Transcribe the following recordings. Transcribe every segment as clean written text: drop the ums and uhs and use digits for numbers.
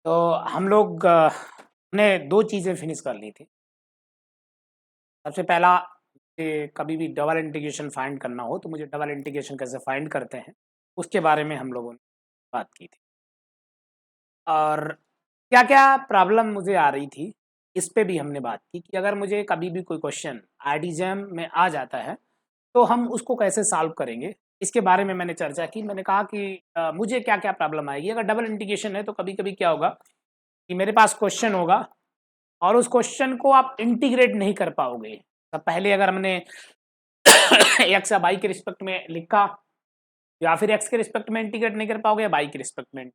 तो हम लोग ने 2 चीज़ें फिनिश कर ली थी। सबसे पहला कभी भी डबल इंटीग्रेशन फाइंड करना हो तो मुझे डबल इंटीग्रेशन कैसे फाइंड करते हैं, उसके बारे में हम लोगों ने बात की थी। और क्या-क्या प्रॉब्लम मुझे आ रही थी, इस पे भी हमने बात की कि अगर मुझे कभी भी कोई क्वेश्चन आईडीजेम में आ जाता है, तो हम उसको कैसे सॉल्व करेंगे, इसके बारे में मैंने चर्चा की। मैंने कहा कि मुझे क्या-क्या प्रॉब्लम आएगी, अगर डबल इंटीग्रेशन है तो कभी-कभी क्या होगा कि मेरे पास क्वेश्चन होगा और उस क्वेश्चन को आप इंटीग्रेट नहीं कर पाओगे। तो पहले अगर हमने एक्स या वाई के रिस्पेक्ट में लिखा या फिर एक्स के रिस्पेक्ट में इंटीग्रेट नहीं कर पाओगे या वाई के रिस्पेक्ट में।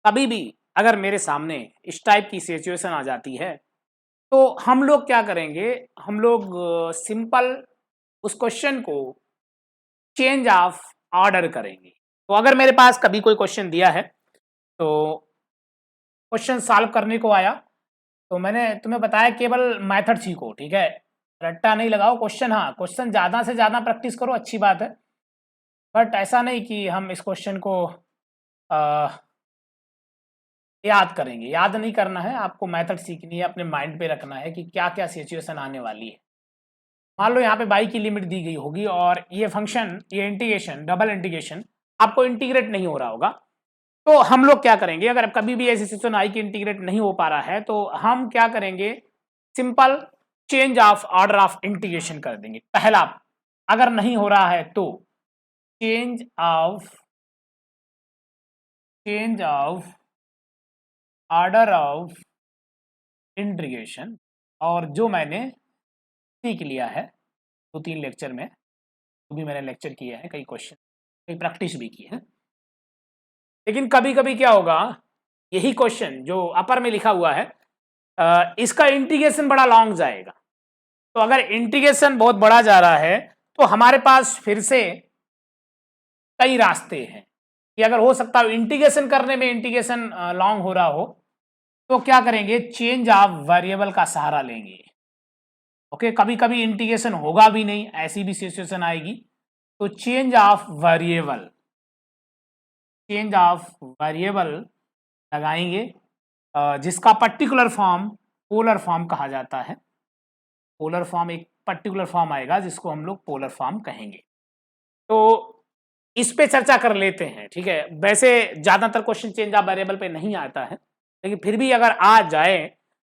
कभी भी अगर मेरे सामने इस टाइप की सिचुएशन आ जाती है तो हम लोग क्या करेंगे, हम लोग सिंपल उस क्वेश्चन को चेंज ऑफ ऑर्डर करेंगे। तो अगर मेरे पास कभी कोई क्वेश्चन दिया है तो क्वेश्चन सॉल्व करने को आया तो मैंने तुम्हें बताया केवल मेथड सीखो, ठीक है, रट्टा नहीं लगाओ। क्वेश्चन, हाँ क्वेश्चन ज़्यादा से ज़्यादा प्रैक्टिस करो, अच्छी बात है, बट ऐसा नहीं कि हम इस क्वेश्चन को याद करेंगे। याद नहीं करना है, आपको मेथड सीखनी है, अपने माइंड पे रखना है कि क्या क्या सिचुएशन आने वाली है। मान लो यहाँ पे बाई की लिमिट दी गई होगी और ये फंक्शन, ये इंटीग्रेशन, डबल इंटीग्रेशन आपको इंटीग्रेट नहीं हो रहा होगा, तो हम लोग क्या करेंगे, अगर कभी भी ऐसी सिचुएशन आई कि इंटीग्रेट नहीं हो पा रहा है तो हम क्या करेंगे, simple change of order of integration कर देंगे। पहला, अगर नहीं हो रहा है तो change of order of integration. और जो मैंने सीख लिया है 2-3 लेक्चर में, तो भी मैंने लेक्चर किए हैं, कई क्वेश्चन, कई प्रैक्टिस भी की है। लेकिन कभी कभी क्या होगा, यही क्वेश्चन जो अपर में लिखा हुआ है इसका इंटीग्रेशन बड़ा लॉन्ग जाएगा। तो अगर इंटीग्रेशन बहुत बड़ा जा रहा है तो हमारे पास फिर से कई रास्ते हैं कि अगर हो सकता हो इंटीग्रेशन करने में इंटीग्रेशन लॉन्ग हो रहा हो तो क्या करेंगे, चेंज ऑफ वेरिएबल का सहारा लेंगे। ओके, कभी कभी इंटीग्रेशन होगा भी नहीं, ऐसी भी सिचुएशन आएगी, तो चेंज ऑफ वेरिएबल लगाएंगे, जिसका पर्टिकुलर फॉर्म पोलर फॉर्म कहा जाता है। पोलर फॉर्म, एक पर्टिकुलर फॉर्म आएगा जिसको हम लोग पोलर फॉर्म कहेंगे। तो इस पे चर्चा कर लेते हैं, ठीक है। वैसे ज्यादातर क्वेश्चन चेंज ऑफ वेरिएबल पे नहीं आता है, लेकिन फिर भी अगर आ जाए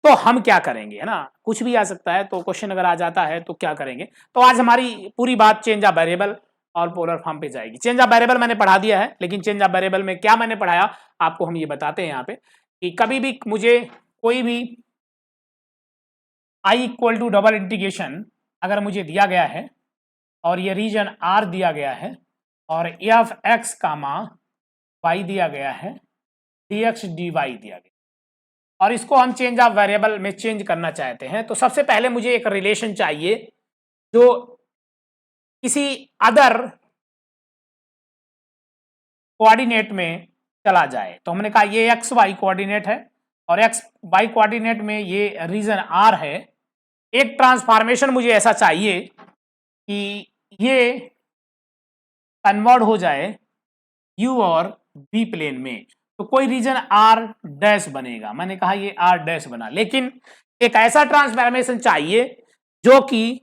तो हम क्या करेंगे, है ना, कुछ भी आ सकता है, तो क्वेश्चन अगर आ जाता है तो क्या करेंगे। तो आज हमारी पूरी बात चेंज ऑफ वेरिएबल और पोलर फॉर्म पे जाएगी। चेंज ऑफ वेरिएबल मैंने पढ़ा दिया है, लेकिन चेंज ऑफ वेरिएबल में क्या मैंने पढ़ाया आपको हम ये बताते हैं यहाँ पे कि कभी भी मुझे कोई भी i equal to double integration अगर मुझे दिया गया है और ये रीजन R दिया गया है और एफ एक्स कामा वाई दिया गया है, dx dy दिया गया, और इसको हम चेंज ऑफ वेरिएबल में चेंज करना चाहते हैं, तो सबसे पहले मुझे एक रिलेशन चाहिए जो किसी अदर कोऑर्डिनेट में चला जाए। तो हमने कहा ये एक्स वाई कोऑर्डिनेट है और एक्स वाई कोऑर्डिनेट में ये रीजन आर है। एक ट्रांसफॉर्मेशन मुझे ऐसा चाहिए कि ये कन्वर्ट हो जाए यू और बी प्लेन में, तो कोई रीजन आर डैश बनेगा। मैंने कहा ये आर डैश बना, लेकिन एक ऐसा ट्रांसफॉर्मेशन चाहिए जो कि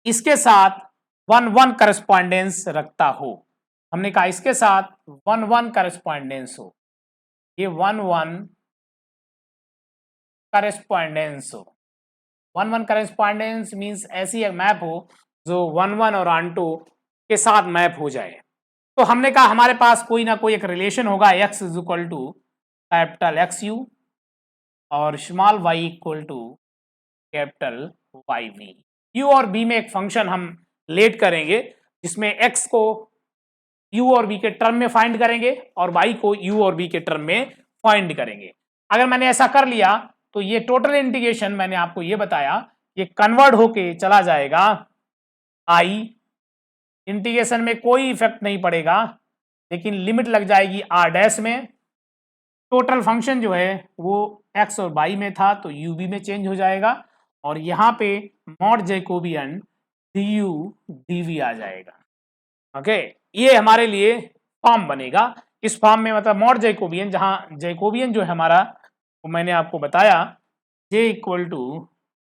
इसके साथ 1-1 करस्पॉन्डेंस रखता हो। हमने कहा इसके साथ 1-1 करस्पॉन्डेंस हो, ये 1-1 करस्पॉन्डेंस हो। 1-1 करस्पॉन्डेंस मीन्स ऐसी एक मैप हो जो 1-1 और ऑन2 के साथ मैप हो जाए। तो हमने कहा हमारे पास कोई ना कोई एक रिलेशन होगा, x is equal to capital X u और small y equal to capital Y v. U और b में एक फंक्शन हम लेट करेंगे जिसमें x को u और b के टर्म में फाइंड करेंगे और y को u और b के टर्म में फाइंड करेंगे। अगर मैंने ऐसा कर लिया तो ये टोटल इंटीग्रेशन, मैंने आपको ये बताया, ये कन्वर्ट होके चला जाएगा i। इंटीग्रेशन में कोई इफेक्ट नहीं पड़ेगा, लेकिन लिमिट लग जाएगी आर डैश में। टोटल फंक्शन जो है वो एक्स और वाई में था तो यू बी में चेंज हो जाएगा और यहाँ पे mod Jacobian D U D v आ जाएगा। ओके, ये हमारे लिए फॉर्म बनेगा इस फॉर्म में मतलब मॉड जैकोबियन, जहां जैकोबियन जो है हमारा वो मैंने आपको बताया J equal to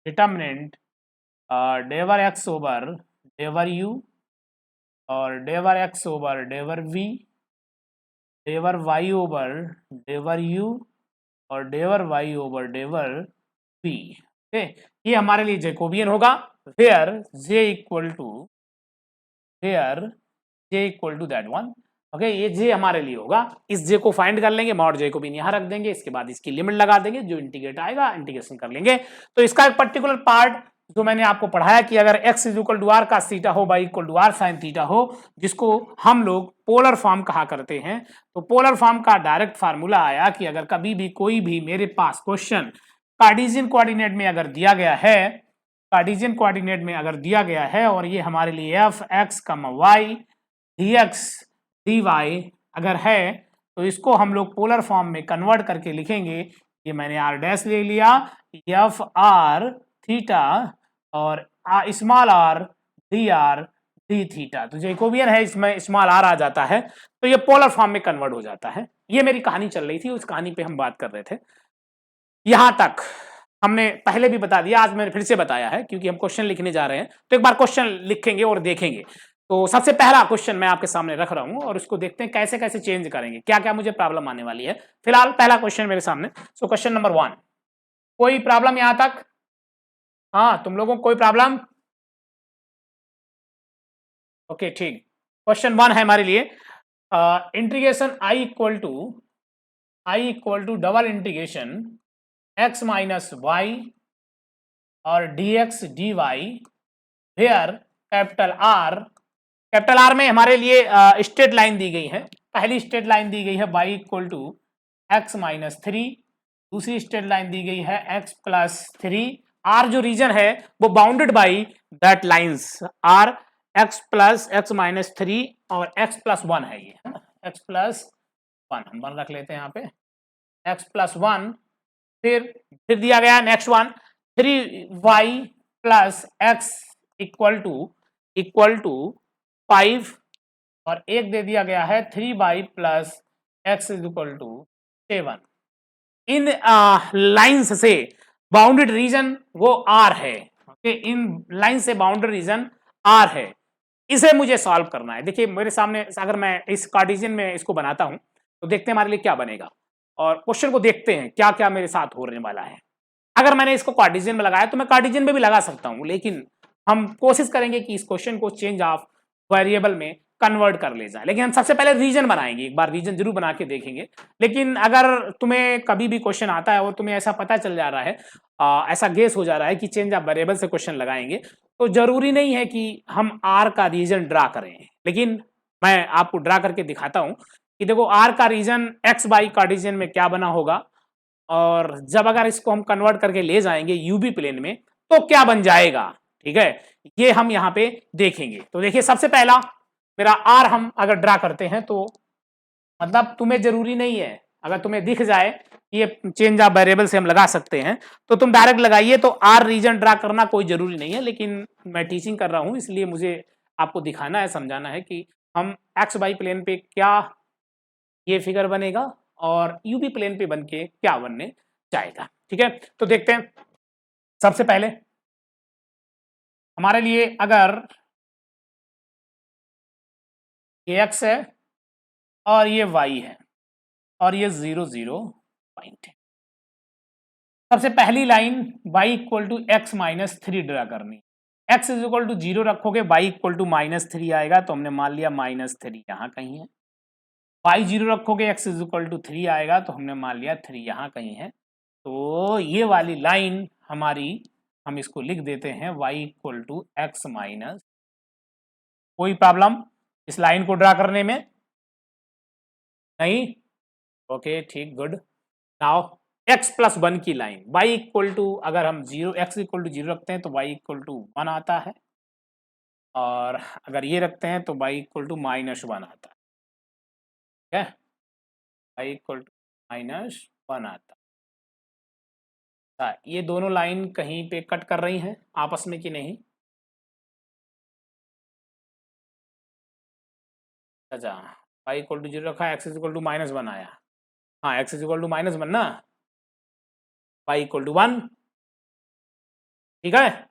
determinant del x over del u और del x over del v, del y over del u और del y over del v. Okay, ये हमारे लिए जैकोबियन होगा where J equal to that one. Okay, ये J हमारे लिए होगा। इस जे को फाइंड कर लेंगे, मॉड जे को भी यहां रख देंगे, इसके बाद इसकी लिमिट लगा देंगे, जो इंटीग्रेट आएगा इंटीग्रेशन कर लेंगे। तो इसका एक पर्टिकुलर पार्ट जो मैंने आपको पढ़ाया कि अगर x is equal to R का थीटा हो, y equal to R sine theta हो, जिसको हम लोग पोलर फॉर्म कहा करते हैं, तो पोलर फॉर्म का डायरेक्ट फार्मूला आया कि अगर कभी भी कोई भी मेरे पास क्वेश्चन कार्टेशियन कोऑर्डिनेट में अगर दिया गया है, कार्टेशियन कोऑर्डिनेट में अगर दिया गया है और ये हमारे लिए F X Y D x D Y अगर है, तो इसको हम लोग पोलर फॉर्म में कन्वर्ट करके लिखेंगे। ये मैंने आर डैश ले लिया, एफ आर थीटा और स्मॉल आर डी थीटा, तो जैकोबियन है, इसमें स्मॉल आर आ जाता है, तो ये पोलर फॉर्म में कन्वर्ट हो जाता है। ये मेरी कहानी चल रही थी, उस कहानी पे हम बात कर रहे थे। यहां तक हमने पहले भी बता दिया, आज मैंने फिर से बताया है क्योंकि हम क्वेश्चन लिखने जा रहे हैं, तो एक बार क्वेश्चन लिखेंगे और देखेंगे। तो सबसे पहला क्वेश्चन मैं आपके सामने रख रहा हूं और उसको देखते हैं कैसे कैसे चेंज करेंगे, क्या क्या मुझे प्रॉब्लम आने वाली है। फिलहाल पहला क्वेश्चन मेरे सामने। सो क्वेश्चन नंबर 1, कोई प्रॉब्लम यहां तक? हाँ, तुम लोगों को कोई प्रॉब्लम? ओके, ठीक। क्वेश्चन 1 है हमारे लिए integration I equal to double integration x minus Y और dx dy where capital R में हमारे लिए स्ट्रेट लाइन दी गई है। पहली स्ट्रेट लाइन दी गई है y equal to X minus 3, दूसरी स्ट्रेट लाइन दी गई है x प्लस 3। आर जो रीजन है वो bounded by that lines are x plus X minus 3 और x प्लस 1 है, ये है ना, x प्लस 1 हम 1 रख लेते हैं यहाँ पे, x प्लस 1। फिर दिया गया next one 3y plus X equal to 5 और एक दे दिया गया है 3y plus X is equal to 7। इन लाइंस से बाउंडेड रीजन वो R है। ओके, इन लाइन से बाउंडेड रीजन R है, इसे मुझे सॉल्व करना है। देखिए मेरे सामने अगर मैं इस कार्टेशियन में इसको बनाता हूं तो देखते हैं हमारे लिए क्या बनेगा और क्वेश्चन को देखते हैं क्या क्या मेरे साथ होने वाला है। अगर मैंने इसको कार्टेशियन में लगाया तो मैं कार्टेशियन में भी लगा सकता हूं, लेकिन हम कोशिश करेंगे कि इस क्वेश्चन को चेंज ऑफ वेरिएबल में कन्वर्ट कर ले जाए। लेकिन हम सबसे पहले रीजन बनाएंगे, एक बार रीजन जरूर बना के देखेंगे। लेकिन अगर तुम्हें कभी भी क्वेश्चन आता है और तुम्हें ऐसा पता चल जा रहा है, ऐसा गेस हो जा रहा है कि चेंज ऑफ वेरिएबल से क्वेश्चन लगाएंगे, तो जरूरी नहीं है कि हम आर का रीजन ड्रा करें। लेकिन मैं आपको ड्रा करके दिखाता हूं कि देखो आर का रीजन एक्स बाई कार्टेशियन में क्या बना होगा और जब अगर इसको हम कन्वर्ट करके ले जाएंगे यूबी प्लेन में तो क्या बन जाएगा। ठीक है, ये हम यहाँ पे देखेंगे। तो देखिए सबसे पहला मेरा आर हम अगर ड्रा करते हैं तो मतलब तुम्हें जरूरी नहीं है, अगर तुम्हें दिख जाए ये चेंज ऑफ वेरिएबल से हम लगा सकते हैं तो तुम डायरेक्ट लगाइए, तो आर रीजन ड्रा करना कोई जरूरी नहीं है। लेकिन मैं टीचिंग कर रहा हूं इसलिए मुझे आपको दिखाना है, समझाना है कि हम एक्स वाई प्लेन पे क्या ये फिगर बनेगा और यूबी प्लेन पे बन के क्या बनने जाएगा। ठीक है, तो देखते हैं। सबसे पहले हमारे लिए अगर ये x है और ये y है और ये 0 0 पॉइंट है, सबसे पहली line y equal to X minus 3 draw करनी। x इज इक्वल टू 0 रखोगे, y इक्वल टू माइनस 3 आएगा, तो हमने मान लिया माइनस 3 यहाँ कहीं है। y 0 रखोगे, x इज इक्वल टू 3 आएगा, तो हमने मान लिया 3 यहाँ कहीं है। तो ये वाली लाइन हमारी, हम इसको लिख देते हैं y equal to X minus. कोई प्रॉब्लम इस लाइन को ड्रा करने में? नहीं? ओके, ठीक, गुड। नाउ x प्लस 1 की लाइन y इक्वल टू, अगर हम x इक्वल टू 0 रखते हैं तो y इक्वल टू 1 आता है, और अगर ये रखते हैं तो y इक्वल टू माइनस 1 आता है। ठीक है, y इक्वल टू माइनस 1 आता है। ये दोनों लाइन कहीं पे कट कर रही हैं आपस में कि नहीं? अच्छा, y इक्वल टू 0 रखा, x इक्वल टू -1 आया। हाँ, x इक्वल टू -1 ना, y इक्वल टू 1, ठीक है।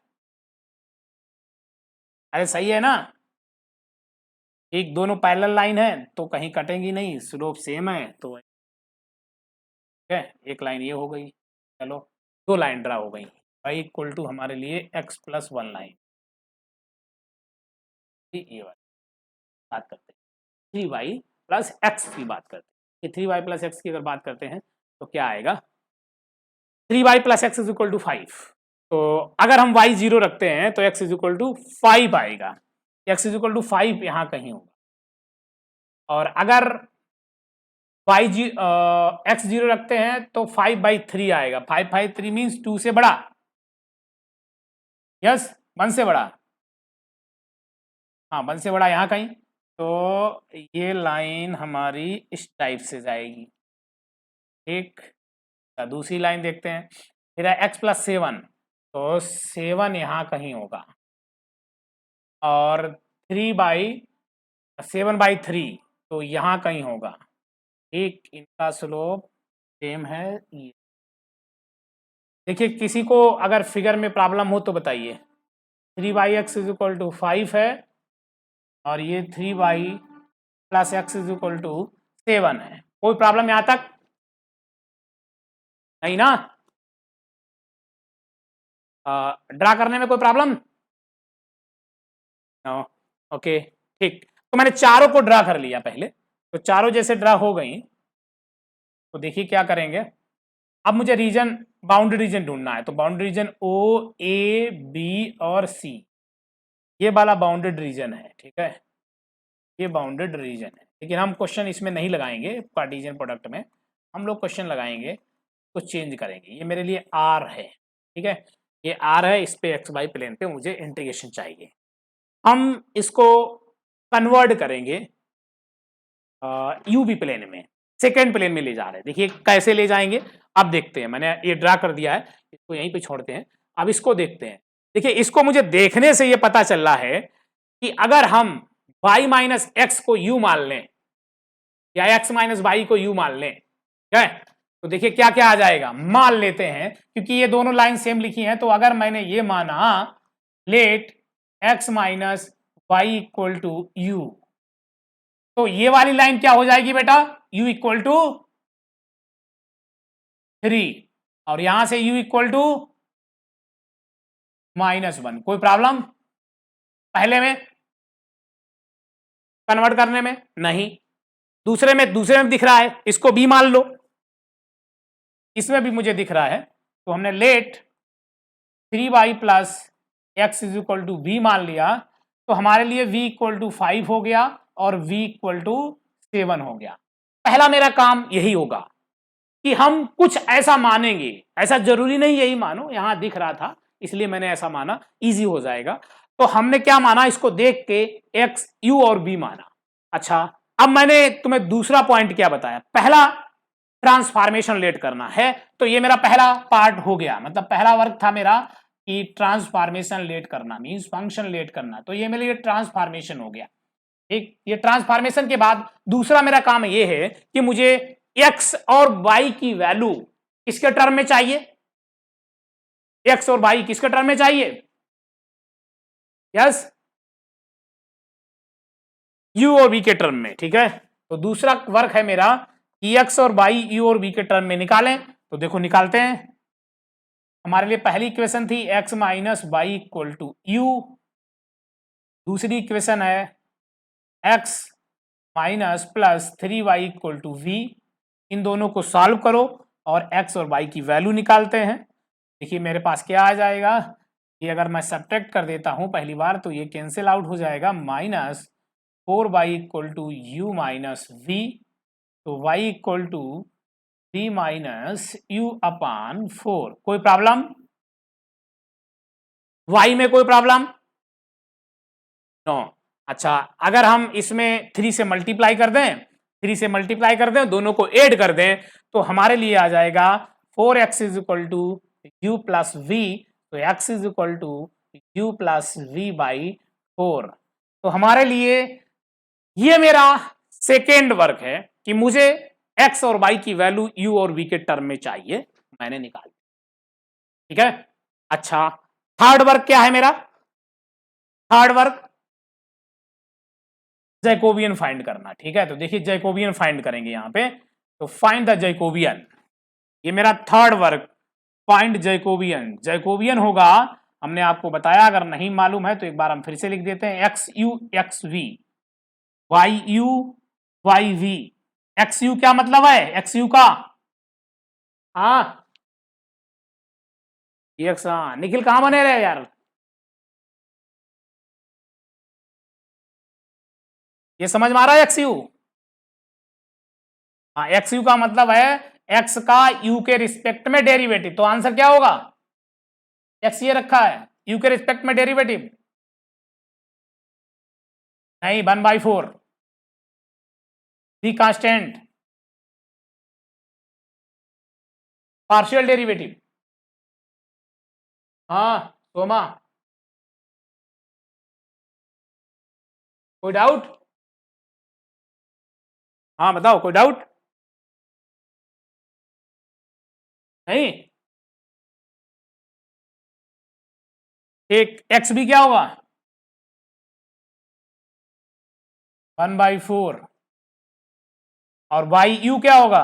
अरे सही है ना, एक दोनों पैरेलल लाइन है तो कहीं कटेंगी नहीं, स्लोप सेम है तो ठीक है। एक लाइन ये हो गई, चलो 2 लाइन ड्रा हो गई। y इक्वल टू हमारे लिए x + 1 लाइन, ये वाली बात करते हैं। 3y + x की बात करते हैं। ये 3y + x की अगर बात करते हैं तो क्या आएगा, 3y + x = 5। तो अगर हम y 0 रखते हैं तो x = 5 आएगा, x = 5 यहाँ कहीं होगा। और अगर x 0 रखते हैं तो 5/3 आएगा। 5/3 मीन्स 2 से बड़ा, यस 1 से बड़ा, हाँ 1 से बड़ा यहाँ कहीं। तो ये लाइन हमारी इस टाइप से जाएगी, ठीक। दूसरी लाइन देखते हैं, फिर है x + 7, तो 7 यहाँ कहीं होगा। और 7/3 तो यहाँ कहीं होगा, ठीक। इनका स्लोप सेम है ये। देखिए किसी को अगर फिगर में प्रॉब्लम हो तो बताइए। 3x = 5 है और ये 3y + x = 7 है। कोई प्रॉब्लम यहाँ तक नहीं ना? ड्रा करने में कोई प्रॉब्लम? नो, ओके ठीक। तो मैंने चारों को ड्रा कर लिया पहले, तो चारों जैसे ड्रा हो गई तो देखिए क्या करेंगे। अब मुझे रीजन, बाउंड्री रीजन ढूंढना है, तो boundary region O, A, B और C, ये वाला बाउंडेड रीजन है, ठीक है। ये बाउंडेड रीजन है, लेकिन हम क्वेश्चन इसमें नहीं लगाएंगे, कार्टेशियन प्रोडक्ट में हम लोग क्वेश्चन लगाएंगे तो चेंज करेंगे। ये मेरे लिए R है, ठीक है, ये R है, इस पे XY प्लेन पे मुझे इंटीग्रेशन चाहिए। हम इसको कन्वर्ट करेंगे UV प्लेन में, सेकेंड प्लेन में ले जा रहे हैं। देखिए कैसे ले जाएंगे, अब देखते हैं। मैंने ये ड्रा कर दिया है, इसको यहीं पे छोड़ते हैं। अब इसको देखते हैं। देखिए इसको मुझे देखने से ये पता चल रहा है कि अगर हम y - x को u मान लें या x - y को u मान लें, ठीक है, तो देखिए क्या क्या आ जाएगा। मान लेते हैं क्योंकि ये दोनों लाइन सेम लिखी हैं, तो अगर मैंने ये माना लेट x - y = u, तो ये वाली लाइन क्या हो जाएगी बेटा, u = 3 और यहां से u = -1। कोई प्रॉब्लम पहले में कन्वर्ट करने में? नहीं। दूसरे में दिख रहा है, इसको b मान लो, इसमें भी मुझे दिख रहा है, तो हमने लेट 3y + x = v मान लिया, तो हमारे लिए v = 5 हो गया और v = 7 हो गया। पहला मेरा काम यही होगा कि हम कुछ ऐसा मानेंगे, ऐसा जरूरी नहीं यही मानो, यहां दिख रहा था इसलिए मैंने ऐसा माना, इजी हो जाएगा। तो हमने क्या माना, इसको देख के x, u और b माना। अच्छा, अब मैंने तुम्हें दूसरा पॉइंट क्या बताया, पहला ट्रांसफॉर्मेशन लेट करना है, तो ये मेरा पहला पार्ट हो गया, मतलब पहला वर्क था मेरा कि ट्रांसफॉर्मेशन लेट करना, मींस फंक्शन लेट करना, तो ये मेरे लिए ट्रांसफॉर्मेशन हो गया। ठीक, ये ट्रांसफॉर्मेशन के बाद दूसरा मेरा काम ये है कि मुझे x और y की वैल्यू किसके टर्म में चाहिए, x और y किसके टर्म में चाहिए, यस u और v के टर्म में, ठीक है। तो दूसरा वर्क है मेरा कि x और y u और v के टर्म में निकालें, तो देखो निकालते हैं। हमारे लिए पहली इक्वेशन थी x - y = u, दूसरी इक्वेशन है x - +3y = v। इन दोनों को सॉल्व करो और x और y की वैल्यू निकालते हैं। देखिए मेरे पास क्या आ जाएगा, ये अगर मैं सब्ट्रैक्ट कर देता हूं पहली बार तो ये कैंसिल आउट हो जाएगा, -4y = u - v, तो y = 3 - u/4। कोई प्रॉब्लम, y में कोई प्रॉब्लम नो। अच्छा, अगर हम इसमें 3 से मल्टीप्लाई कर दें, 3 से मल्टीप्लाई कर दें, दोनों को ऐड कर दें, तो हमारे लिए आ जाएगा 4x = u + v, तो x = u + v/4। तो हमारे लिए ये मेरा सेकेंड वर्क है कि मुझे एक्स और वाई की वैल्यू यू और वी के टर्म में चाहिए, मैंने निकाल, ठीक है। अच्छा, थर्ड वर्क क्या है मेरा? थर्ड वर्क जैकोबियन फाइंड करना, ठीक है। तो देखिए जैकोबियन फाइंड करेंगे यहां पे, तो फाइंड द जैकोबियन, ये मेरा third work, find Jacobian. Jacobian होगा, हमने आपको बताया, अगर नहीं मालूम है तो एक बार हम फिर से लिख देते हैं, X U X V, Y U Y V. X U क्या मतलब है? एक्स यू का एक्स, निखिल कहां बने रहे यार? ये समझ में आ रहा है एक्स यू? हाँ, एक्स यू का मतलब है एक्स का यू के रिस्पेक्ट में डेरिवेटिव। तो आंसर क्या होगा? एक्स ये रखा है, यू के रिस्पेक्ट में डेरिवेटिव नहीं, 1/4 दी कांस्टेंट पार्शियल डेरिवेटिव। हाँ सोमा, कोई डाउट? हाँ बताओ, कोई डाउट? नहीं, एक एक्स भी क्या होगा? 1/4, और वाई यू क्या होगा?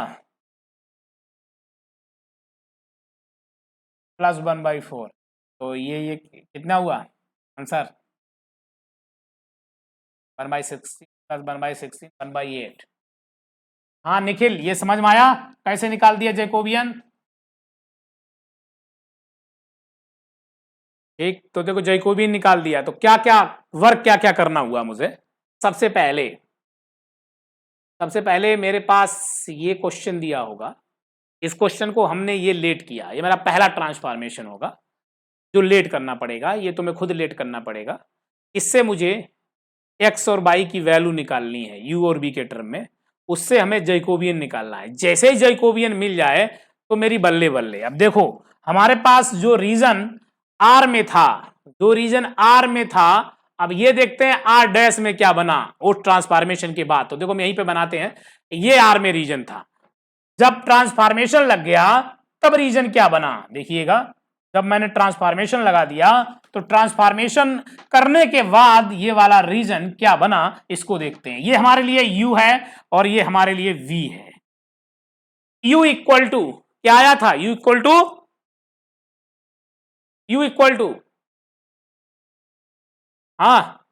+1/4। तो ये कितना हुआ आंसर? 1/16 + 1/16 1/8। हाँ निखिल, ये समझ में आया कैसे निकाल दिया जैकोबियन? ठीक, तो देखो जैकोबियन निकाल दिया, तो क्या क्या वर्क, क्या क्या करना हुआ मुझे? सबसे पहले मेरे पास ये क्वेश्चन दिया होगा, इस क्वेश्चन को हमने ये लेट किया, ये मेरा पहला ट्रांसफॉर्मेशन होगा जो लेट करना पड़ेगा, ये तो मैं खुद लेट करना पड़ेगा। इससे मुझे एक्स और वाई की वैल्यू निकालनी है यू और बी के टर्म में, उससे हमें जैकोबियन निकालना है। जैसे ही जैकोबियन मिल जाए तो मेरी बल्ले बल्ले। अब देखो हमारे पास जो रीजन आर में था, अब ये देखते हैं आर डैश में क्या बना वो ट्रांसफॉर्मेशन के बाद। तो देखो हम यहीं पे बनाते हैं, ये आर में रीजन था, जब ट्रांसफॉर्मेशन लग गया तब रीजन क्या बना, देखिएगा। जब मैंने ट्रांसफॉर्मेशन लगा दिया तो ट्रांसफॉर्मेशन करने के बाद ये वाला रीजन क्या बना, इसको देखते हैं। ये हमारे लिए u है और ये हमारे लिए v है। u इक्वल टू क्या आया था? u इक्वल टू हाँ,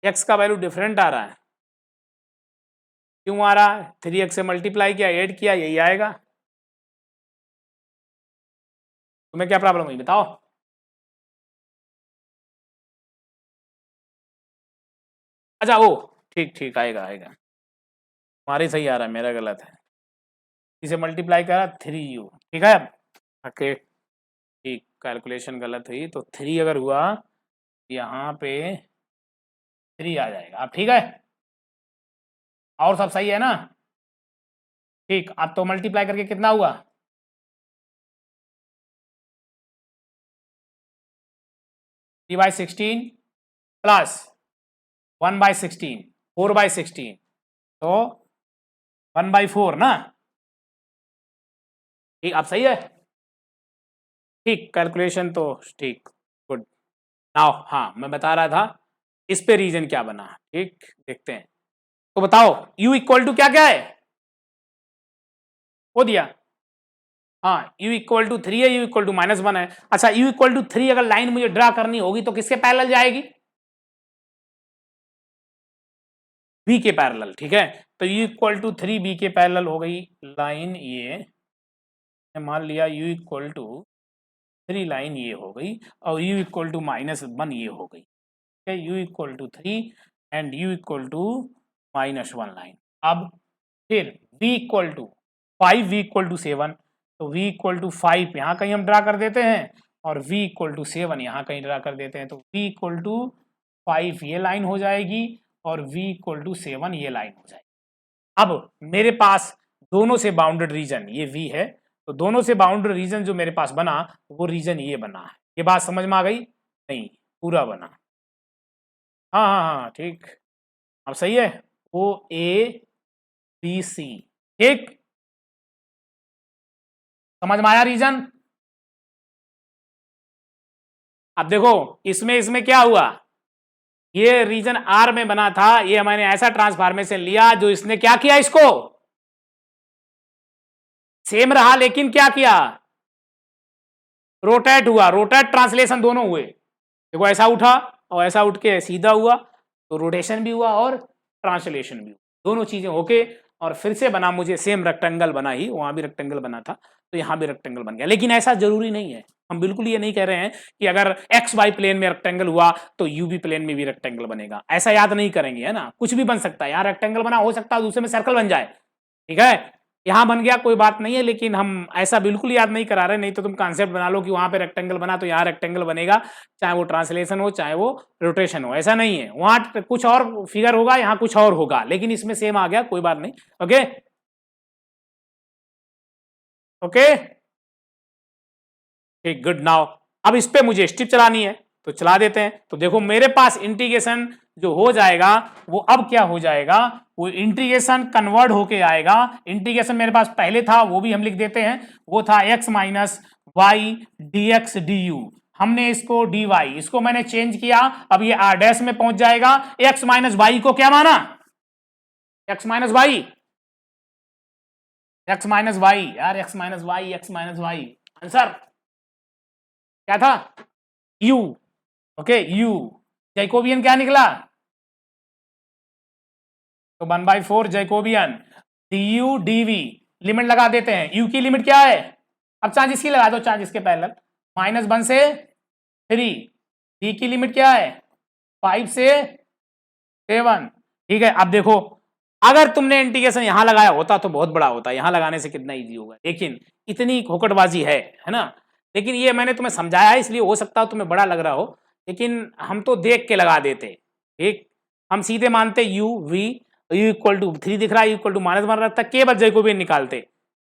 x का वैल्यू डिफरेंट आ रहा है, क्यों आ रहा है? 3x से मल्टीप्लाई किया, ऐड किया, यही आएगा। तुम्हें क्या प्रॉब्लम हुई बताओ? अच्छा ओ, ठीक ठीक, आएगा आएगा, तुम्हारे सही आ रहा है, मेरा गलत है। इसे मल्टीप्लाई करा 3u, ठीक है। ओके ठीक, कैलकुलेशन गलत हुई, तो 3 अगर हुआ यहाँ पे 3 आ जाएगा। अब ठीक है, और सब सही है ना? ठीक, अब तो मल्टीप्लाई करके कितना हुआ? 3/16 प्लस 1/16, 4/16, तो 1/4 ना। ठीक, अब सही है। ठीक, कैलकुलेशन तो ठीक, गुड। नाउ हाँ, मैं बता रहा था इस पे रीजन क्या बना, ठीक देखते हैं। तो बताओ u इक्वल टू क्या क्या है, वो दिया। हाँ, u इक्वल टू 3 है, u इक्वल टू -1 है। अच्छा, u इक्वल टू 3 अगर लाइन मुझे ड्रा करनी होगी तो किसके पैरेलल जाएगी? b के पैरेलल, ठीक है। तो u इक्वल टू 3 b के पैरेलल हो गई लाइन ये, मान लिया u इक्वल टू 3 लाइन ये हो गई, और u इक्वल टू -1 ये हो गई, ठीक है। u equal to 3 and u equal to -1 line. अब फिर v equal to 5, v equal to 7, तो v इक्वल टू 5 यहाँ कहीं हम ड्रा कर देते हैं, और v इक्वल टू 7 यहाँ कहीं ड्रा कर देते हैं। तो v इक्वल टू 5 ये लाइन हो जाएगी, और v इक्वल टू 7 ये लाइन हो जाएगी। अब मेरे पास दोनों से बाउंडेड रीजन ये v है, तो दोनों से बाउंडेड रीजन जो मेरे पास बना वो रीजन ये बना है। ये बात समझ में आ गई? नहीं, पूरा बना। हाँ हाँ हाँ ठीक, अब सही है, ओ ए बी सी, ठीक, समझ में आया रीजन। अब देखो इसमें इसमें क्या हुआ, ये रीजन आर में बना था, ये मैंने ऐसा ट्रांसफॉर्मेशन लिया जो इसने क्या किया, इसको सेम रहा लेकिन क्या किया, रोटेट हुआ, रोटेट ट्रांसलेशन दोनों हुए, देखो ऐसा उठा और ऐसा उठ के सीधा हुआ, तो रोटेशन भी हुआ और ट्रांसलेशन भी हुआ, दोनों चीजें होके और फिर से बना, मुझे सेम रेक्टेंगल बना ही, वहां भी रेक्टेंगल बना था तो यहां भी रेक्टेंगल बन गया। लेकिन ऐसा जरूरी नहीं है, हम बिल्कुल ये नहीं कह रहे हैं कि अगर एक्स वाई प्लेन में रेक्टेंगल हुआ तो यूवी प्लेन में भी रेक्टेंगल बनेगा, ऐसा याद नहीं करेंगे, है ना, कुछ भी बन सकता है, यहाँ रेक्टेंगल बना, हो सकता है दूसरे में सर्कल बन जाए, ठीक है, यहां बन गया कोई बात नहीं है, लेकिन हम ऐसा बिल्कुल याद नहीं करा रहे, नहीं तो तुम कॉन्सेप्ट बना लो कि वहां पे रेक्टेंगल बना तो यहाँ रेक्टेंगल बनेगा, चाहे वो ट्रांसलेशन हो चाहे वो रोटेशन हो, ऐसा नहीं है, वहां कुछ और फिगर होगा यहाँ कुछ और होगा, लेकिन इसमें सेम आ गया, कोई बात नहीं। ओके ओके ठीक, गुड। नाउ अब इस पे मुझे स्ट्रिप चलानी है तो चला देते हैं, तो देखो मेरे पास इंटीग्रेशन जो हो जाएगा वो अब क्या हो जाएगा, वो इंटीग्रेशन कन्वर्ट होके आएगा, इंटीग्रेशन मेरे पास पहले था वो भी हम लिख देते हैं, वो था x minus Y D x D U, हमने इसको dy, इसको मैंने चेंज किया, अब ये r डैश में पहुंच जाएगा, x माइनस वाई को क्या माना, x minus y, x minus y यार, x minus y, x minus y, answer क्या था, u, ओके u, जैकोबियन क्या निकला, तो 1/4 Jacobian D U D V, limit लगा देते हैं, u की लिमिट क्या है, अब चार्ज इसकी लगा दो, चार्ज इसके पैरेलल, -1 से 3, d की लिमिट क्या है 5 से 7, ठीक है। अब देखो अगर तुमने इंटीग्रेशन यहां लगाया होता तो बहुत बड़ा होता, यहां लगाने से कितना इजी होगा, लेकिन इतनी खोकटबाजी है ना, लेकिन ये मैंने तुम्हें समझाया है इसलिए हो सकता है तुम्हें बड़ा लग रहा हो, लेकिन हम तो देख के लगा देते, ठीक, हम सीधे मानते u v, u equal to 3 दिख रहा है, u इक्वल टू -1 रखता, केवल जैकोबियन निकालते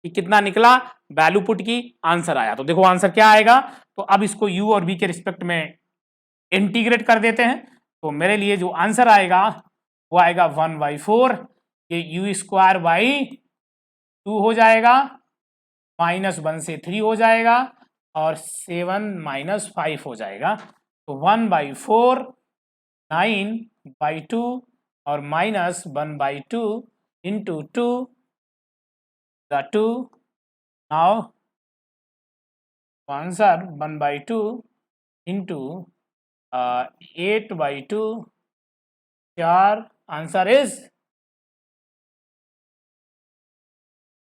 कि कितना निकला, वैल्यू पुट की, आंसर आया, तो देखो आंसर क्या आएगा, तो अब इसको u और v के रिस्पेक्ट में इंटीग्रेट कर देते हैं, तो मेरे लिए जो आंसर आएगा वो आएगा 1/4, ये यू स्क्वायर बाई 2 हो जाएगा, -1 से 3 हो जाएगा और 7 - 5 हो जाएगा, तो 1/4 9/2 और -1/2 into 2 the 2, now answer 1/2 into 8/2, 4, answer is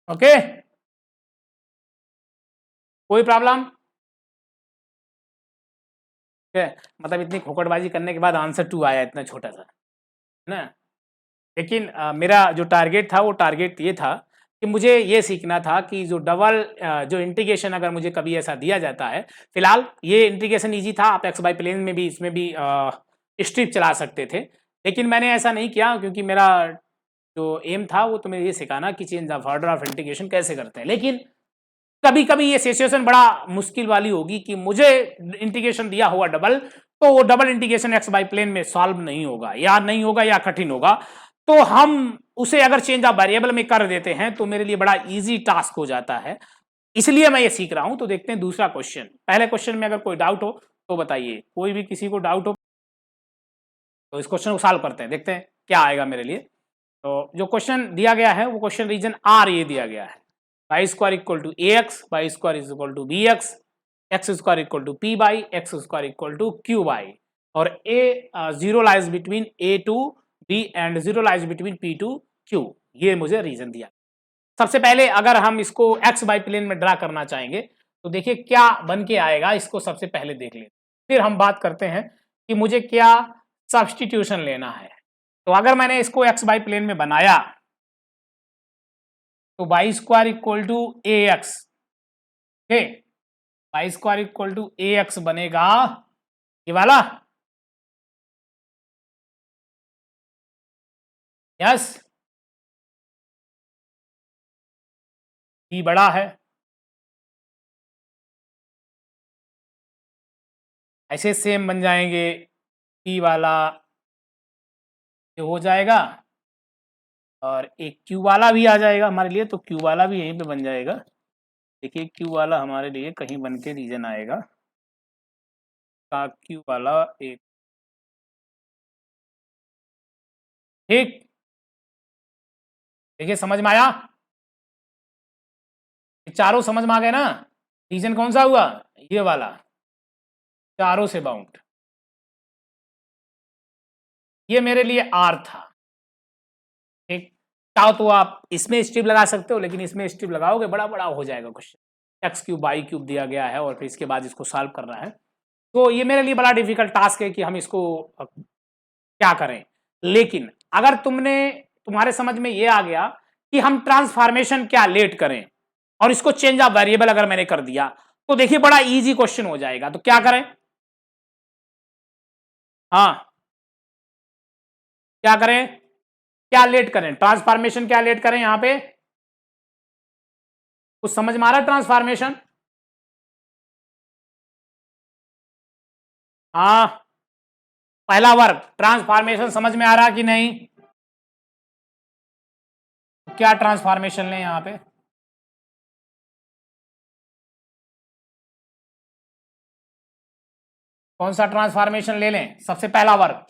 okay, कोई प्रॉब्लम, मतलब इतनी खोकटबाजी करने के बाद आंसर 2 आया इतना छोटा सा, है ना, लेकिन मेरा जो टारगेट था वो टारगेट ये था कि मुझे ये सीखना था कि जो डबल जो इंटीग्रेशन अगर मुझे कभी ऐसा दिया जाता है, फिलहाल ये इंटीग्रेशन इजी था, आप एक्स बाई प्लेन में भी इसमें भी स्ट्रिप चला सकते थे, लेकिन मैंने ऐसा नहीं किया क्योंकि मेरा जो एम था वो तुम्हें ये सिखाना कि change of order of integration कैसे करते हैं, लेकिन कभी कभी ये सिचुएशन बड़ा मुश्किल वाली होगी कि मुझे इंटीग्रेशन दिया हुआ डबल, तो वो double integration X by plane में सॉल्व नहीं होगा या कठिन होगा, तो हम उसे अगर चेंज ऑफ वेरिएबल में कर देते हैं तो मेरे लिए बड़ा इजी टास्क हो जाता है, इसलिए मैं ये सीख रहा हूं। तो देखते हैं दूसरा क्वेश्चन, पहले क्वेश्चन में अगर कोई डाउट हो तो बताइए, कोई भी किसी को डाउट हो तो इस क्वेश्चन को सॉल्व करते हैं, देखते हैं क्या आएगा मेरे लिए। तो जो क्वेश्चन दिया गया है वो क्वेश्चन रीजन आर ये दिया गया है, y square equal to A x, Y square is equal to b x, x square equal to p by x square equal to q by, और a zero lies between a to b and zero lies between p to q, ये मुझे region दिया। सबसे पहले अगर हम इसको x by plane में ड्रा करना चाहेंगे तो देखिए क्या बन के आएगा, इसको सबसे पहले देख लेते, फिर हम बात करते हैं कि मुझे क्या सब्सटीट्यूशन लेना है। तो अगर मैंने इसको एक्स बाई प्लेन में बनाया तो Y square equal to A x, Y square equal to A X बनेगा ये वाला, यस, ई बड़ा है, ऐसे सेम बन जाएंगे, ई वाला ये हो जाएगा, और एक क्यू वाला भी आ जाएगा हमारे लिए, तो क्यू वाला भी यहीं पे बन जाएगा। देखिए क्यू वाला हमारे लिए कहीं बन के रीजन आएगा, का क्यू वाला एक, ठीक। देखिए समझ में आया, चारों समझ में आ गए ना। रीजन कौन सा हुआ, ये वाला, चारों से बाउंड। ये मेरे लिए आर था, ठीक। चाहो तो आप इसमें स्ट्रिप लगा सकते हो, लेकिन इसमें स्ट्रिप लगाओगे बड़ा बड़ा हो जाएगा question. X cube Y cube दिया गया है और फिर इसके बाद इसको सॉल्व करना है, तो ये मेरे लिए बड़ा डिफिकल्ट टास्क है कि हम इसको क्या करें। लेकिन अगर तुम्हारे समझ में ये आ गया कि हम ट्रांसफॉर्मेशन क्या लेट करें, और इसको चेंज ऑफ वेरिएबल अगर मैंने कर दिया, तो देखिए बड़ा इजी क्वेश्चन हो जाएगा। तो क्या करें, हाँ क्या करें, क्या लेट करें, ट्रांसफॉर्मेशन क्या लेट करें यहां पे, कुछ समझ में आ रहा है ट्रांसफॉर्मेशन, हाँ पहला वर्ग ट्रांसफॉर्मेशन समझ में आ रहा कि नहीं, क्या ट्रांसफॉर्मेशन लें यहां पे, कौन सा ट्रांसफॉर्मेशन ले लें, सबसे पहला वर्ग,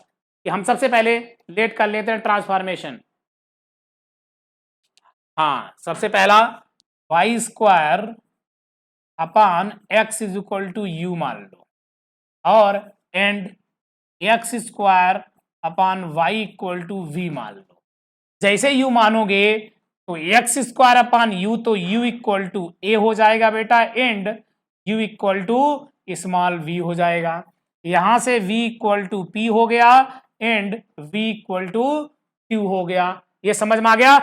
कि हम सबसे पहले लेट कर लेते हैं ट्रांसफॉर्मेशन। हाँ सबसे पहला Y square upon X is equal to U मान लो, और and X square upon Y equal to V मान लो। जैसे यू मानोगे तो एक्स स्क्वायर अपान यू, तो यू इक्वल टू ए हो जाएगा बेटा, and U equal to small V हो जाएगा। यहां से v इक्वल टू पी हो गया, and v equal to Q हो गया। ये समझ में आ गया,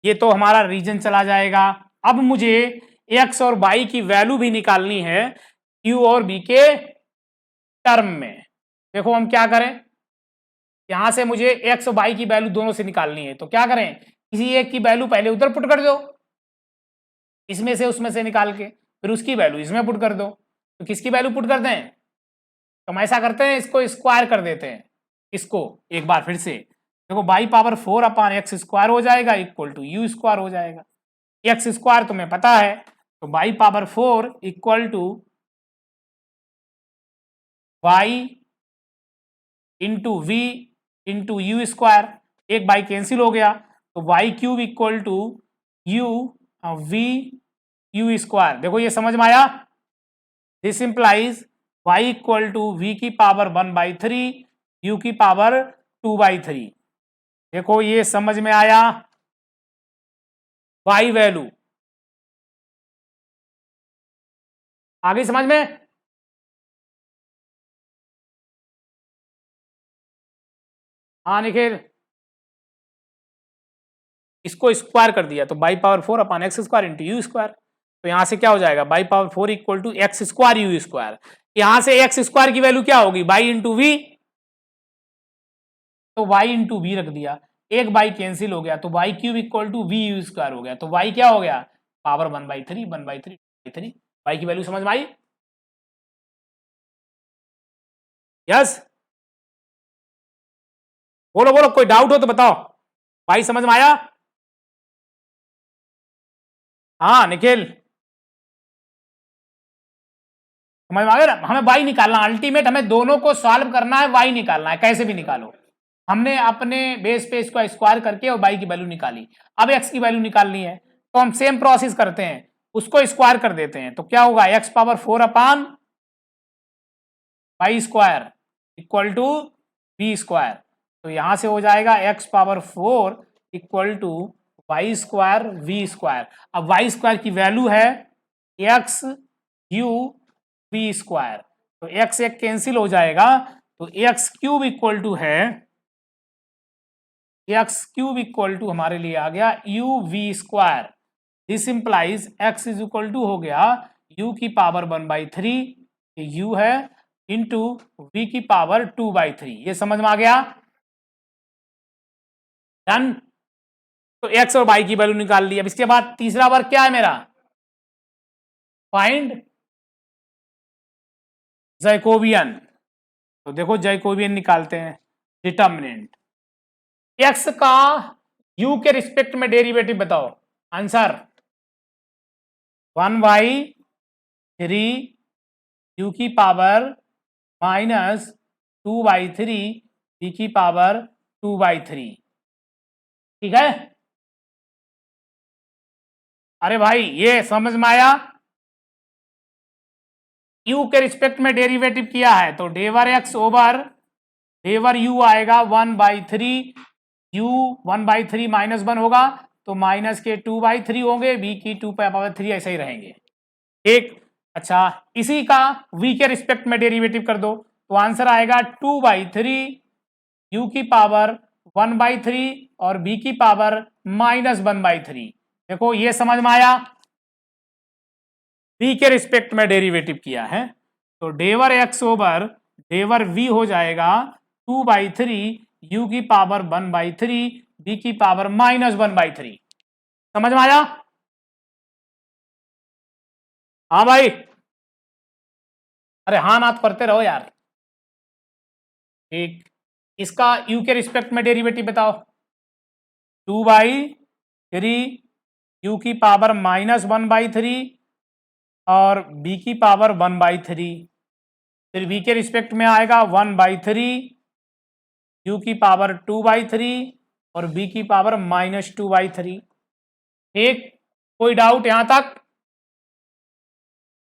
ये तो हमारा रीजन चला जाएगा। अब मुझे x और y की वैल्यू भी निकालनी है q और b के टर्म में। देखो हम क्या करें, यहां से मुझे x और y की वैल्यू दोनों से निकालनी है, तो क्या करें, किसी एक की वैल्यू पहले उधर पुट कर दो, इसमें से उसमें से निकाल के, फिर उसकी वैल्यू इसमें पुट कर दो। तो किसकी वैल्यू पुट कर दें, तो हम ऐसा करते हैं, इसको स्क्वायर कर देते हैं, इसको एक बार फिर से देखो, by power 4 upon X square हो जाएगा इक्वल टू यू स्क्वायर हो जाएगा। एक्स स्क्वायर तुम्हें पता है, तो Y power 4 equal to Y into V into U square, एक बाई कैंसिल हो गया, तो Y cube equal to U V U square. देखो ये समझ में आया, this implies Y equal to V की पावर 1/3 यू की पावर 2/3। देखो ये समझ में आया, वाई वैल्यू आ गई समझ में, हाँ निखिल, इसको स्क्वायर कर दिया, तो Y power 4 upon X square into U square. तो यहां से क्या हो जाएगा, Y power 4 equal to X square U square. यहां से एक्स स्क्वायर की वैल्यू क्या होगी, बाई इंटू वी, तो वाई इंटू वी रख दिया, एक बाई कैंसिल हो गया, तो Y cube equal to V U square हो गया, तो वाई क्या हो गया, पावर 1/3 1/3 वाई की वैल्यू समझ में आई, यस बोलो बोलो, कोई डाउट हो तो बताओ, वाई समझ में आया, हाँ निखिल समझ में आ गया ना। हमें वाई निकालना, अल्टीमेट हमें दोनों को सॉल्व करना है, वाई निकालना है, कैसे भी निकालो। हमने अपने बेस पे इसको स्क्वायर करके और वाई की वैल्यू निकाली, अब एक्स की वैल्यू निकालनी है, तो हम सेम प्रोसेस करते हैं, उसको स्क्वायर कर देते हैं, तो क्या होगा, x power 4 upon y square equal to v square. तो यहां से हो जाएगा x power 4 equal to y square v square. अब वाई स्क्वायर की वैल्यू है एक्स यू वी स्क्वायर, तो एक्स एक कैंसिल हो जाएगा, तो एक्स क्यूब इक्वल टू है, एक्स क्यूब इक्वल टू हमारे लिए आ गया u v square. This implies x is equal to हो गया यू की पावर 1/3, यू है, इंटू वी की पावर 2/3। ये समझ में आ गया, डन। तो एक्स और वाई की वैल्यू निकाल ली। अब इसके बाद तीसरा वर्क क्या है मेरा, फाइंड जैकोबियन। तो देखो जैकोबियन निकालते हैं, डिटर्मिनेंट एक्स का यू के रिस्पेक्ट में डेरिवेटिव बताओ। आंसर 1/3 यू की पावर माइनस 2/3 बी की पावर 2/3। ठीक है, अरे भाई ये समझ में आया। यू के रिस्पेक्ट में डेरिवेटिव किया है तो डेवर एक्स ओवर डेवर यू आएगा 1/3, यू 1/3 -1 होगा तो माइनस के 2/3 होंगे, बी की 2/3 ऐसे ही रहेंगे। एक अच्छा, इसी का v के रिस्पेक्ट में डेरिवेटिव कर दो तो आंसर आएगा 2/3 u की पावर 1/3 और b की पावर -1/3। देखो ये समझ में आया, v के रिस्पेक्ट में डेरिवेटिव किया है तो डेवर x ओवर डेवर v हो जाएगा 2/3 u की पावर 1/3 b की पावर -1/3। समझ में आया? हाँ भाई, अरे हाँ नाथ करते रहो यार। ठीक, इसका u के रिस्पेक्ट में डेरिवेटिव बताओ। 2/3 u की पावर -1/3 और b की पावर 1/3, फिर v के रिस्पेक्ट में आएगा 1/3 u की पावर 2/3 और b की पावर -2/3। ठीक, कोई डाउट यहां तक?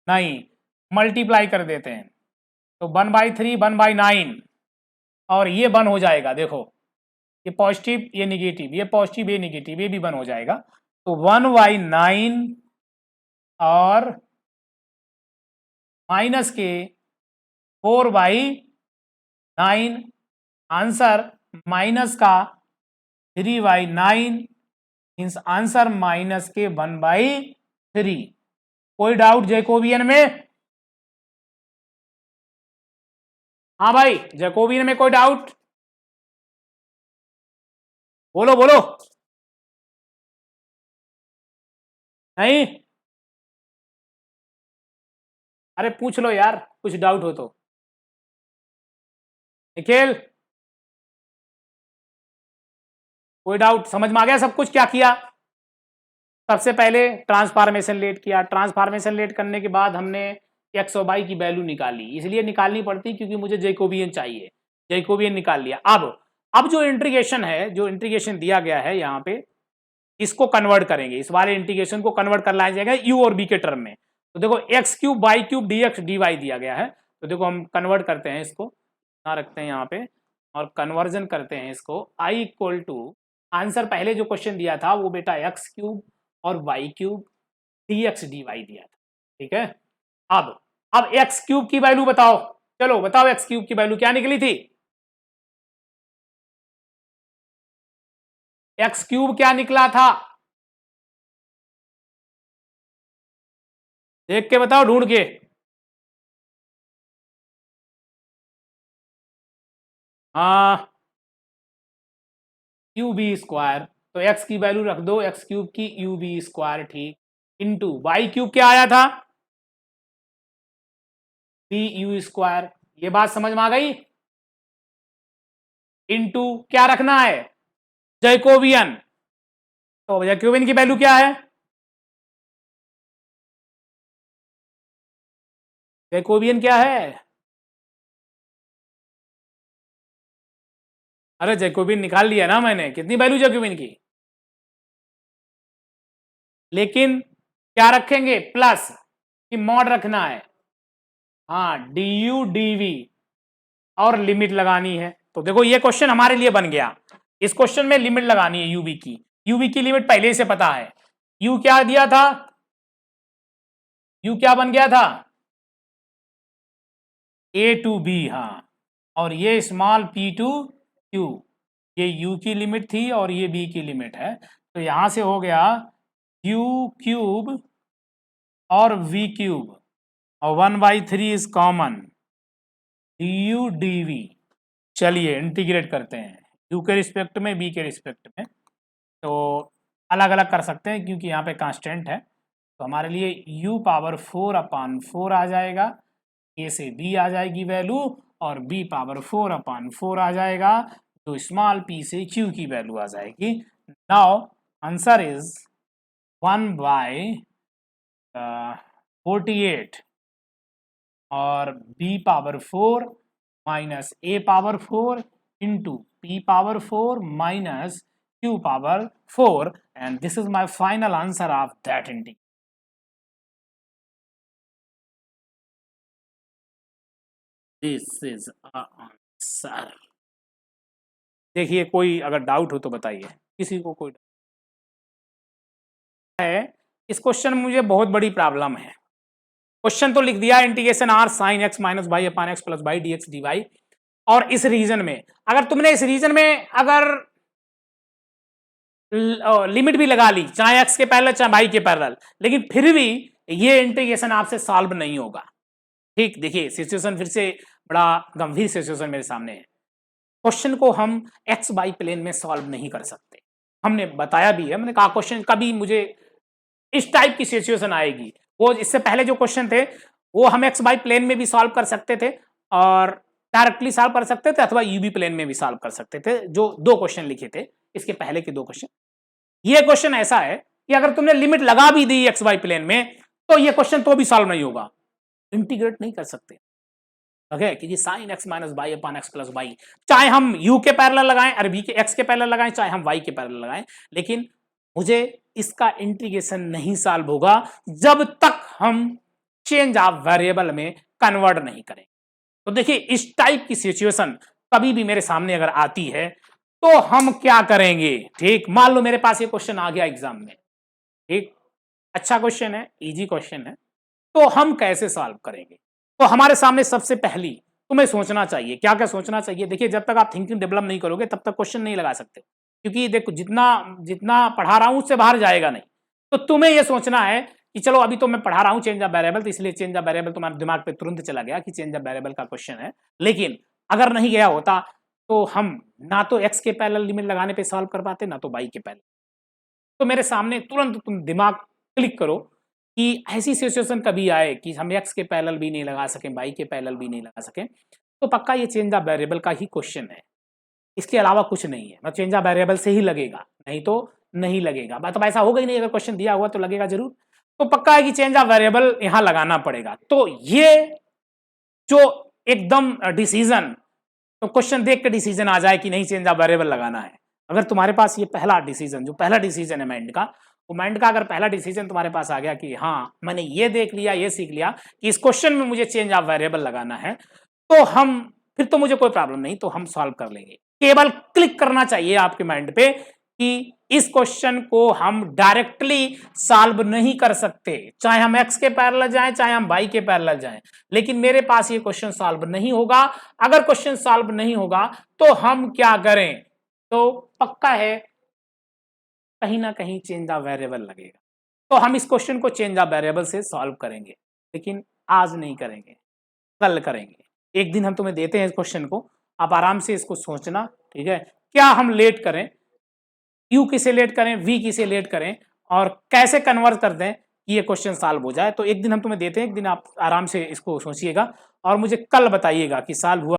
नहीं, मल्टीप्लाई कर देते हैं तो 1/3 1/9 और ये 1 हो जाएगा। देखो ये पॉजिटिव ये निगेटिव, ये पॉजिटिव ये निगेटिव, ये भी 1 हो जाएगा तो 1/9 और माइनस के 4/9, आंसर माइनस का 3/9 मीन्स आंसर माइनस के 1/3। कोई डाउट जैकोबियन में? हाँ भाई, जैकोबियन में कोई डाउट? बोलो बोलो। नहीं, अरे पूछ लो यार, कुछ डाउट हो तो। निखिल, कोई डाउट? समझ में आ गया सब कुछ क्या किया? सबसे पहले ट्रांसफॉर्मेशन लेट किया, ट्रांसफॉर्मेशन लेट करने के बाद हमने एक्स और वाई की वैल्यू निकाली, इसलिए निकालनी पड़ती क्योंकि मुझे जैकोबियन चाहिए, जैकोबियन निकाल लिया। अब जो इंटीग्रेशन है, जो इंटीग्रेशन दिया गया है यहाँ पे, इसको कन्वर्ट करेंगे, इस वाले इंटीग्रेशन को कन्वर्ट कर लाया जाएगा यू और बी के टर्म में। तो देखो x³ y³ dx dy दिया गया है, तो देखो हम कन्वर्ट करते हैं इसको, यहाँ रखते हैं यहाँ पे और कन्वर्जन करते हैं इसको। i = आंसर पहले जो क्वेश्चन दिया था वो बेटा x³ और y³ dx dy दिया था। ठीक है, अब x³ की वैल्यू बताओ। चलो बताओ x³ की वैल्यू क्या निकली थी? x³ क्या निकला था? देख के बताओ, ढूंढ के। क्यूब² तो x की वैल्यू रख दो x³ की UB², ठीक, इंटू y³ क्या आया था? BU²। ये बात समझ में आ गई? इंटू क्या रखना है? जैकोबियन। तो जैकोबियन की वैल्यू क्या है? जैकोबियन क्या है? अरे जैकोबियन निकाल लिया ना मैंने, कितनी वैल्यू जैकोबियन की, लेकिन क्या रखेंगे? प्लस की मॉड रखना है। हाँ, DU DV और लिमिट लगानी है। तो देखो ये क्वेश्चन हमारे लिए बन गया, इस क्वेश्चन में लिमिट लगानी है यूवी की लिमिट पहले से पता है। यू क्या दिया था? यू क्या बन गया था? A to B, हाँ, और ये स्मॉल p to q, ये u की लिमिट थी और ये b की लिमिट है, तो यहां से हो गया q³ और v³ और 1/3 इज कॉमन, du dv। चलिए इंटीग्रेट करते हैं, u के रिस्पेक्ट में b के रिस्पेक्ट में, तो अलग अलग कर सकते हैं क्योंकि यहाँ पे कांस्टेंट है, तो हमारे लिए u⁴/4 आ जाएगा, a से b आ जाएगी वैल्यू और b⁴/4 आ जाएगा, तो स्मॉल p से q की वैल्यू आ जाएगी। नाउ आंसर इज 1/48 और b power 4 minus a power 4 into p power 4 minus q power 4 and this is my final answer of that integral. This is our answer. देखिए कोई अगर doubt हो तो बताइए, किसी को कोई है इस क्वेश्चन में मुझे बहुत बड़ी प्रॉब्लम है। क्वेश्चन तो लिख दिया integration r sin x minus y upon x plus y D x D y, और इस रीजन में अगर तुमने इस रीजन में अगर लिमिट भी लगा ली, चाहे x के पैरेलल चाहे y के पैरेलल, लेकिन फिर भी ये इंटीग्रेशन आपसे सॉल्व नहीं होगा। ठीक, देखिए सिचुएशन फिर से बड़ा गंभीर सिचुएशन मेरे सामने है। क्वेश्चन को हम एक्स वाई प्लेन में सॉल्व नहीं कर सकते, हमने बताया भी है। मैंने कहा क्वेश्चन कभी मुझे इस टाइप की सिचुएशन आएगी, वो इससे पहले जो क्वेश्चन थे वो हम एक्स वाई प्लेन में भी सॉल्व कर सकते थे और डायरेक्टली सॉल्व कर सकते थे, अथवा यूबी प्लेन में भी सॉल्व कर सकते थे। जो दो क्वेश्चन लिखे थे इसके पहले के दो क्वेश्चन, ये क्वेश्चन ऐसा है कि अगर तुमने लिमिट लगा भी दी एक्स वाई प्लेन में तो ये क्वेश्चन तो भी सॉल्व नहीं होगा, इंटीग्रेट नहीं कर सकते। ओके, कि sine x minus y upon x plus Y, चाहे हम यू के पैरेलल लगाएं और बी के एक्स के पैरेलल लगाएं, चाहे हम वाई के पैरेलल लगाएं, लेकिन मुझे इसका इंटीग्रेशन नहीं सॉल्व होगा जब तक हम चेंज ऑफ वेरिएबल में कन्वर्ट नहीं करें। तो देखिए इस टाइप की सिचुएशन कभी भी मेरे सामने अगर आती है तो हम क्या करेंगे। ठीक, मान लो मेरे पास ये क्वेश्चन आ गया एग्जाम में, ठीक, अच्छा क्वेश्चन है, इजी क्वेश्चन है, तो हम कैसे सॉल्व करेंगे। तो हमारे सामने सबसे पहली तुम्हें सोचना चाहिए, क्या क्या सोचना चाहिए। देखिए जब तक आप थिंकिंग डेवलप नहीं करोगे तब तक क्वेश्चन नहीं लगा सकते, क्योंकि देखो जितना जितना पढ़ा रहा हूं उससे बाहर जाएगा नहीं। तो तुम्हें यह सोचना है कि चलो अभी तो मैं पढ़ा रहा हूं चेंज ऑफ वेरिएबल, तो इसलिए चेंज ऑफ वेरिएबल तुम्हारे दिमाग पे तुरंत चला गया कि चेंज ऑफ वेरिएबल का क्वेश्चन है, लेकिन अगर नहीं गया होता तो हम ना तो एक्स के पैरेलल लिमिट लगाने पे सॉल्व कर पाते, ना तो वाई के पैरेलल। तो मेरे सामने तुरंत तुम दिमाग क्लिक करो कि ऐसी सिचुएशन कभी आए कि हम एक्स के पैरेलल भी नहीं लगा सकें, वाई के पैरेलल भी नहीं लगा सकें, तो पक्का ये चेंज ऑफ वेरिएबल का ही क्वेश्चन है, इसके अलावा कुछ नहीं है। मतलब चेंज ऑफ वेरिएबल से ही लगेगा, नहीं तो नहीं लगेगा। मतलब ऐसा होगा ही नहीं, अगर क्वेश्चन दिया हुआ तो लगेगा जरूर। तो पक्का है कि चेंज ऑफ वेरिएबल यहां लगाना पड़ेगा। तो ये जो एकदम डिसीजन, तो क्वेश्चन देख के डिसीजन आ जाए कि नहीं चेंज ऑफ वेरिएबल लगाना है। अगर तुम्हारे पास ये पहला डिसीजन, जो पहला डिसीजन है माइंड का, वो माइंड का अगर पहला डिसीजन तुम्हारे पास आ गया कि हाँ मैंने ये देख लिया, ये सीख लिया कि इस क्वेश्चन में मुझे चेंज ऑफ वेरिएबल लगाना है, तो हम फिर तो मुझे कोई प्रॉब्लम नहीं, तो हम सॉल्व कर लेंगे। केवल क्लिक करना चाहिए आपके माइंड पे कि इस क्वेश्चन को हम डायरेक्टली सॉल्व नहीं कर सकते, चाहे हम एक्स के पैरेलल जाएं चाहे हम वाई के पैरेलल जाएं, लेकिन मेरे पास ये क्वेश्चन सॉल्व नहीं होगा। अगर क्वेश्चन सॉल्व नहीं होगा तो हम क्या करें, तो पक्का है कहीं ना कहीं चेंज ऑफ वेरिएबल लगेगा। तो हम इस क्वेश्चन को चेंज ऑफ वेरिएबल से सॉल्व करेंगे, लेकिन आज नहीं करेंगे, कल करेंगे। एक दिन हम तुम्हें देते हैं इस क्वेश्चन को, आप आराम से इसको सोचना, ठीक है। क्या हम लेट करें, यू किसे लेट करें, वी किसे लेट करें, और कैसे कन्वर्ट कर दें कि ये क्वेश्चन सॉल्व हो जाए। तो एक दिन हम तुम्हें देते हैं, एक दिन आप आराम से इसको सोचिएगा और मुझे कल बताइएगा कि सॉल्व हुआ।